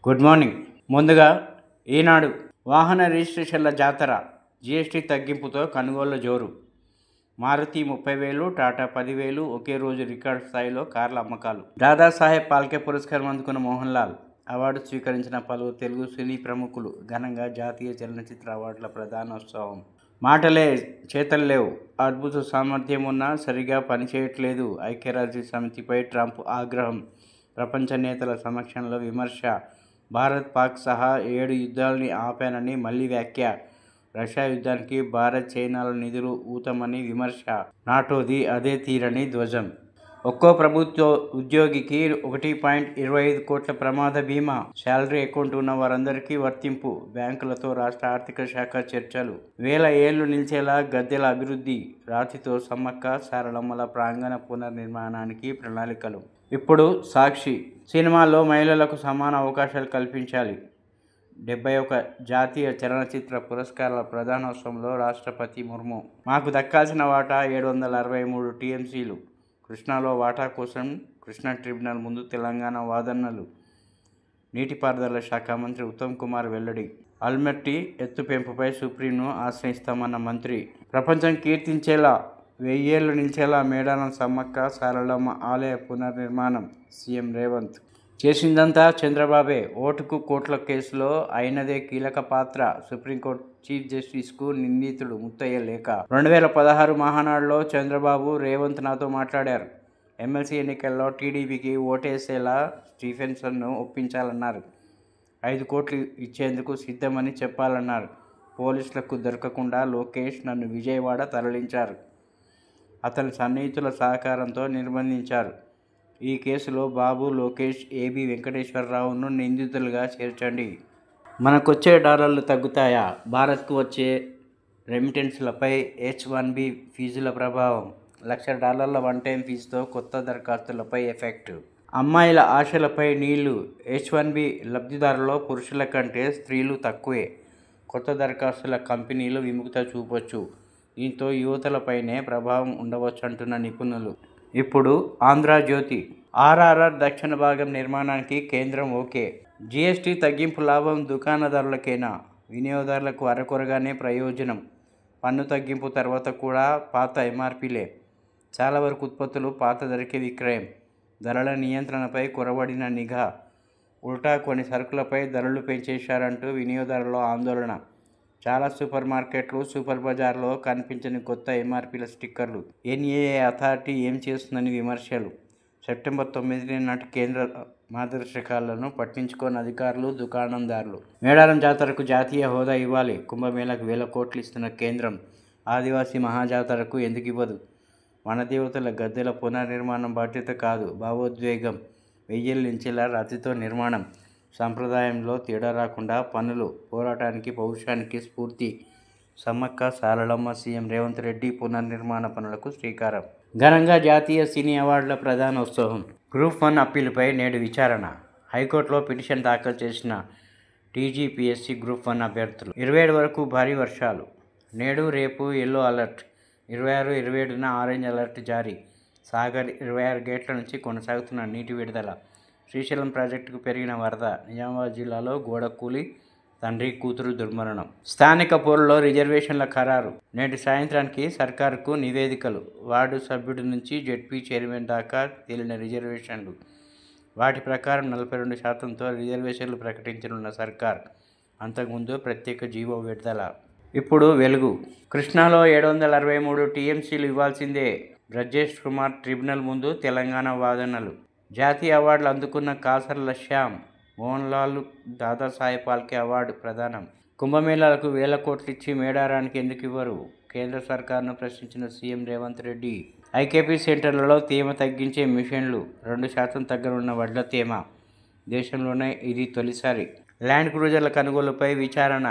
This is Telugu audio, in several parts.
Good morning. ముందుగా ఈనాడు వాహన రిజిస్ట్రేషన్ల జాతర జీఎస్టీ తగ్గింపుతో కొనుగోళ్ల జోరు. మారుతి 30,000, టాటా 10,000 ఒకే రోజు రికార్డు స్థాయిలో కార్ల అమ్మకాలు. దాదాసాహెబ్ ఫాల్కే పురస్కారం అందుకున్న మోహన్ లాల్ అవార్డు స్వీకరించిన పలువురు తెలుగు సినీ ప్రముఖులు ఘనంగా జాతీయ చలనచిత్ర అవార్డుల ప్రధానోత్సవం. మాటలే చేతలు లేవు, అద్భుత సామర్థ్యం ఉన్నా సరిగా పనిచేయట్లేదు. ఐక్యరాజ్య సమితిపై ట్రంప్ ఆగ్రహం, ప్రపంచ నేతల సమక్షంలో విమర్శ. భారత్ పాక్ సహా 7 యుద్ధాలని ఆపానని మళ్లీ వ్యాఖ్య. రష్యా యుద్ధానికి భారత్ చైనాల నిధులు ఊతమని విమర్శ. నాటోది అదే తీరని ధ్వజం. ఒక్కో ప్రభుత్వ ఉద్యోగికి 1.25 కోట్ల ప్రమాద బీమా. శాలరీ అకౌంట్ ఉన్న వారందరికీ వర్తింపు. బ్యాంకులతో రాష్ట్ర ఆర్థిక శాఖ చర్చలు. 1000 ఏళ్లు నిలిచేలా గద్దెల అభివృద్ధి. రాతితో సమ్మక్క సారలమ్మల ప్రాంగణ పునర్నిర్మాణానికి ప్రణాళికలు. ఇప్పుడు సాక్షి సినిమాల్లో మహిళలకు సమాన అవకాశాలు కల్పించాలి. 71 జాతీయ చలనచిత్ర పురస్కారాల ప్రధానోత్సవంలో రాష్ట్రపతి ముర్ము. మాకు దక్కాల్సిన వాటా 763 టీఎంసీలు. కృష్ణాలో వాటా కోసం కృష్ణా ట్రిబ్యునల్ ముందు తెలంగాణ వాదనలు. నీటిపారుదల శాఖ మంత్రి ఉత్తమ్ కుమార్ వెల్లడి. ఆల్మట్టి ఎత్తుపెంపుపై సుప్రీంను ఆశ్రయిస్తామన్న మంత్రి. ప్రపంచం కీర్తించేలా 1000 ఏళ్లు నిలిచేలా మేడారం సమ్మక్క సారలమ్మ ఆలయ పునర్నిర్మాణం. సీఎం రేవంత్ చేసిందంతా చంద్రబాబే. ఓటుకు కోట్ల కేసులో అయినదే కీలక పాత్ర. సుప్రీంకోర్టు చీఫ్ జస్టిస్కు నిందితుడు ముత్తయ్య లేఖ. 2016 మహానాడులో చంద్రబాబు, రేవంత్ నాతో మాట్లాడారు. ఎమ్మెల్సీ ఎన్నికల్లో టీడీపీకి ఓటేసేలా స్టీఫెన్సన్ను ఒప్పించాలన్నారు. 5 కోట్లు ఇచ్చేందుకు సిద్ధమని చెప్పాలన్నారు. పోలీసులకు దొరకకుండా లోకేష్ నన్ను విజయవాడ తరలించారు. అతని సన్నిహితుల సహకారంతో నిర్బంధించారు. ఈ కేసులో బాబు, లోకేష్, ఏబీ వెంకటేశ్వరరావును నిందితులుగా చేర్చండి. మనకొచ్చే డాలర్లు తగ్గుతాయా? భారత్కు వచ్చే రెమిటెన్స్లపై H-1B ఫీజుల ప్రభావం. $1,00,000 వన్ టైం ఫీజుతో కొత్త దరఖాస్తులపై ఎఫెక్ట్. అమ్మాయిల ఆశలపై నీళ్లు. H-1B లబ్ధిదారుల్లో పురుషుల కంటే స్త్రీలు తక్కువే. కొత్త దరఖాస్తుల కంపెనీలు విముఖత చూపొచ్చు. దీంతో యువతులపైనే ప్రభావం ఉండవచ్చంటున్న నిపుణులు. ఇప్పుడు ఆంధ్రజ్యోతి. ఆర్ఆర్ఆర్ దక్షిణ భాగం నిర్మాణానికి కేంద్రం ఓకే. జీఎస్టీ తగ్గింపు లాభం దుకాణదారులకేనా? వినియోగదారులకు అరకొరగానే ప్రయోజనం. పన్ను తగ్గింపు తర్వాత కూడా పాత ఎంఆర్పీలే. చాలా వరకు ఉత్పత్తులు పాత ధరకే విక్రయం. ధరల నియంత్రణపై కొరవడిన నిఘా. ఉల్టా కొన్ని సరుకులపై ధరలు పెంచేశారంటూ వినియోగదారుల ఆందోళన. చాలా సూపర్ మార్కెట్లు, సూపర్ బజార్లో కనిపించని కొత్త ఎంఆర్పీల స్టిక్కర్లు. ఎన్ఏఏ అథారిటీ ఏం చేస్తుందని విమర్శలు. సెప్టెంబర్ 9 నాటి కేంద్ర మార్గదర్శకాలను పట్టించుకోని అధికారులు, దుకాణందారులు. మేడారం జాతరకు జాతీయ హోదా ఇవ్వాలి. కుంభమేళాకు 1000 కోట్లు ఇస్తున్న కేంద్రం ఆదివాసీ మహాజాతరకు ఎందుకు ఇవ్వదు? వనదేవతల గద్దెల పునర్నిర్మాణం బాధ్యత కాదు, భావోద్వేగం. 1000 ఏళ్లు నిలిచేలా రాతితో నిర్మాణం. సంప్రదాయంలో తేడా రాకుండా పనులు. పోరాటానికి, పౌరుషానికి స్ఫూర్తి. సమ్మక్క సారలమ్మ. సీఎం రేవంత్ రెడ్డి పునర్నిర్మాణ పనులకు శ్రీకారం. ఘనంగా జాతీయ సినీ అవార్డుల ప్రధానోత్సవం. గ్రూప్ 1 అప్పీలుపై నేడు విచారణ. హైకోర్టులో పిటిషన్ దాఖలు చేసిన టీజీపీఎస్సీ గ్రూప్ 1 అభ్యర్థులు. 27 వరకు భారీ వర్షాలు. నేడు, రేపు ఎల్లో అలర్ట్. 26, 27న ఆరెంజ్ అలర్ట్ జారీ. సాగర్ 26 గేట్ల నుంచి కొనసాగుతున్న నీటి విడుదల. శ్రీశైలం ప్రాజెక్టుకు పెరిగిన వరద. నిజామాబాద్ జిల్లాలో గోడ కూలి తండ్రి, కూతురు దుర్మరణం. స్థానిక పౌరుల్లో రిజర్వేషన్ల ఖరారు. నేటి సాయంత్రానికి సర్కారుకు నివేదికలు. వార్డు సభ్యుడి నుంచి జెడ్పీ చైర్మన్ దాకా తేలిన రిజర్వేషన్లు. వాటి ప్రకారం 42%తో రిజర్వేషన్లు ప్రకటించనున్న సర్కార్. అంతకుముందు ప్రత్యేక జీవో విడుదల. ఇప్పుడు వెలుగు. కృష్ణాలో 763 టీఎంసీలు ఇవ్వాల్సిందే. బ్రజేష్ కుమార్ ట్రిబ్యునల్ ముందు తెలంగాణ వాదనలు. జాతీయ అవార్డులు అందుకున్న కాసర్ల శ్యామ్, మోహన్ లాల్, దాదాసాహెబ్ ఫాల్కే అవార్డు ప్రదానం. కుంభమేళాలకు 1000 కోట్లు ఇచ్చి మేడారానికి ఎందుకు ఇవ్వరు? కేంద్ర సర్కార్ను ప్రశ్నించిన సీఎం రేవంత్ రెడ్డి. ఐకేపీ సెంటర్లలో తేమ తగ్గించే మిషన్లు. 2% తగ్గనున్న వడ్ల తేమ. దేశంలోనే ఇది తొలిసారి. ల్యాండ్ క్రూజర్ల కొనుగోలుపై విచారణ.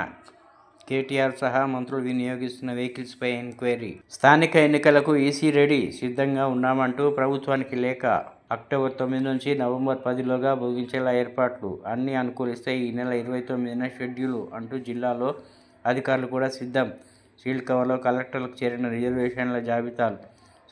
కేటీఆర్ సహా మంత్రులు వినియోగిస్తున్న వెహికల్స్పై ఎంక్వైరీ. స్థానిక ఎన్నికలకు ఈసీ రెడీ, సిద్ధంగా ఉన్నామంటూ ప్రభుత్వానికి లేఖ. అక్టోబర్ 9 నుంచి నవంబర్ 10లోగా ముగించేలా ఏర్పాట్లు. అన్నీ అనుకూలిస్తే ఈ నెల 29న షెడ్యూలు అంటూ జిల్లాలో అధికారులు కూడా సిద్ధం. సీల్డ్ కవర్లో కలెక్టర్లకు చేరిన రిజర్వేషన్ల జాబితాలు.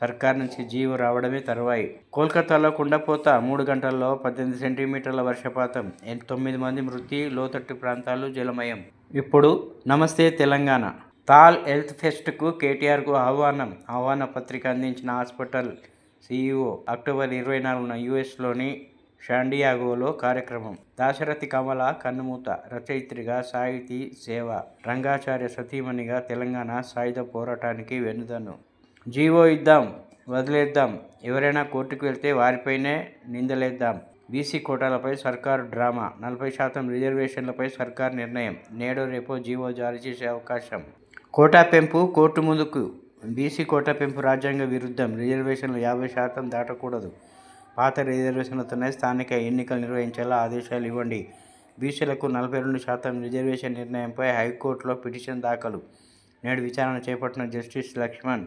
సర్కార్ నుంచి జీవో రావడమే తరువాయి. కోల్కతాలో కుండపోత 3 గంటల్లో 18 సెంటీమీటర్ల వర్షపాతం, 9 మంది మృతి, లోతట్టు ప్రాంతాలు జలమయం. ఇప్పుడు నమస్తే తెలంగాణ. తాల్ హెల్త్ ఫెస్ట్కు కేటీఆర్కు ఆహ్వాన పత్రిక అందించిన హాస్పిటల్ సీఈఓ. అక్టోబర్ 24న యూఎస్లోని శాండియాగోలో కార్యక్రమం. దాశరథి కమల కన్నుమూత. రచయిత్రిగా సాహితీ సేవ, రంగాచార్య సతీమణిగా తెలంగాణ సాయుధ పోరాటానికి వెన్నుదన్ను. జీవో ఇద్దాం, వదిలేద్దాం, ఎవరైనా కోర్టుకు వెళ్తే వారిపైనే నిందలేద్దాం. బీసీ కోటాలపై సర్కారు డ్రామా. 40% రిజర్వేషన్లపై సర్కారు నిర్ణయం. నేడో రేపో జీవో జారీ చేసే అవకాశం. కోటా పెంపు కోర్టు ముందుకు. బీసీ కోటా పెంపు రాజ్యాంగ విరుద్ధం. రిజర్వేషన్లు 50% దాటకూడదు. పాత రిజర్వేషన్లతోనే స్థానిక ఎన్నికలు నిర్వహించేలా ఆదేశాలు ఇవ్వండి. బీసీలకు 42% రిజర్వేషన్ నిర్ణయంపై హైకోర్టులో పిటిషన్ దాఖలు. నేడు విచారణ చేపట్టిన జస్టిస్ లక్ష్మణ్.